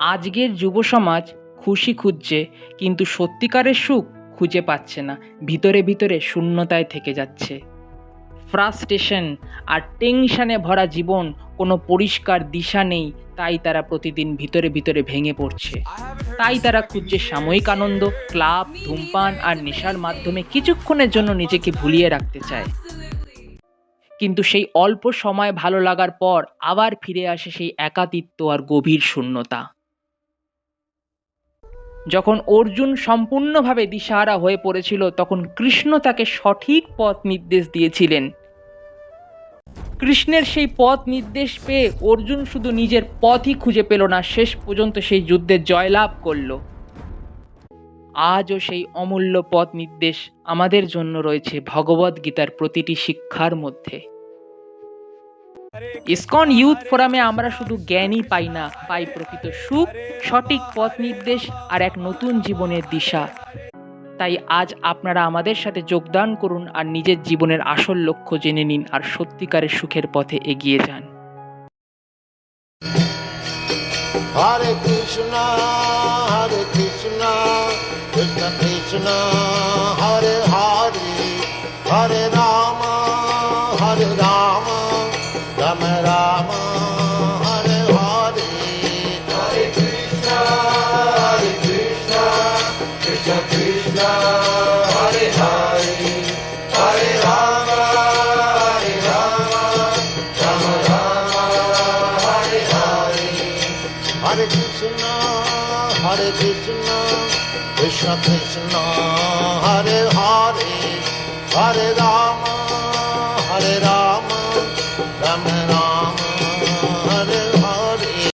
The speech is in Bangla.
আজকের যুব সমাজ খুশি খুঁজছে, কিন্তু সত্যিকারের সুখ খুঁজে পাচ্ছে না। ভিতরে ভিতরে শূন্যতায় থেকে যাচ্ছে। ফ্রাস্ট্রেশন আর টেনশনে ভরা জীবন, কোনো পরিষ্কার দিশা নেই, তাই তারা প্রতিদিন ভিতরে ভিতরে ভেঙে পড়ছে। তাই তারা খুঁজছে সাময়িক আনন্দ, ক্লাব, ধূমপান আর নেশার মাধ্যমে কিছুক্ষণের জন্য নিজেকে ভুলিয়ে রাখতে চায়। কিন্তু সেই অল্প সময় ভালো লাগার পর আবার ফিরে আসে সেই একাকিত্ব আর গভীর শূন্যতা। যখন অর্জুন সম্পূর্ণভাবে দিশাহারা হয়ে পড়েছিল, তখন কৃষ্ণ তাকে সঠিক পথ নির্দেশ দিয়েছিলেন। কৃষ্ণের সেই পথ নির্দেশ পেয়ে অর্জুন শুধু নিজের পথই খুঁজে পেল না, শেষ পর্যন্ত সেই যুদ্ধে জয়লাভ করল। আজও সেই অমূল্য পথ নির্দেশ আমাদের জন্য রয়েছে ভগবদ্গীতার প্রতিটি শিক্ষার মধ্যে। ইসকন ইউথ ফোরামে আমরা শুধু জ্ঞানই পাই না, পাই প্রকৃত সুখ, সঠিক পথ নির্দেশ আর এক নতুন জীবনের দিশা। তাই আজ আপনারা আমাদের সাথে যোগদান করুন আর নিজের জীবনের আসল লক্ষ্য জেনে নিন আর সত্যিকারের সুখের পথে এগিয়ে যান। হরে কৃষ্ণ কৃষ্ণ কৃষ্ণ হরে হরে, হরে রাম রাম রাম হরে হরে। হরে কৃষ্ণ কৃষ্ণ কৃষ্ণ হরে হরে, হরে রাম রাম রাম হরে হরে। হরে কৃষ্ণ কৃষ্ণ কৃষ্ণ কৃষ্ণ হরে হরে, হরে রাম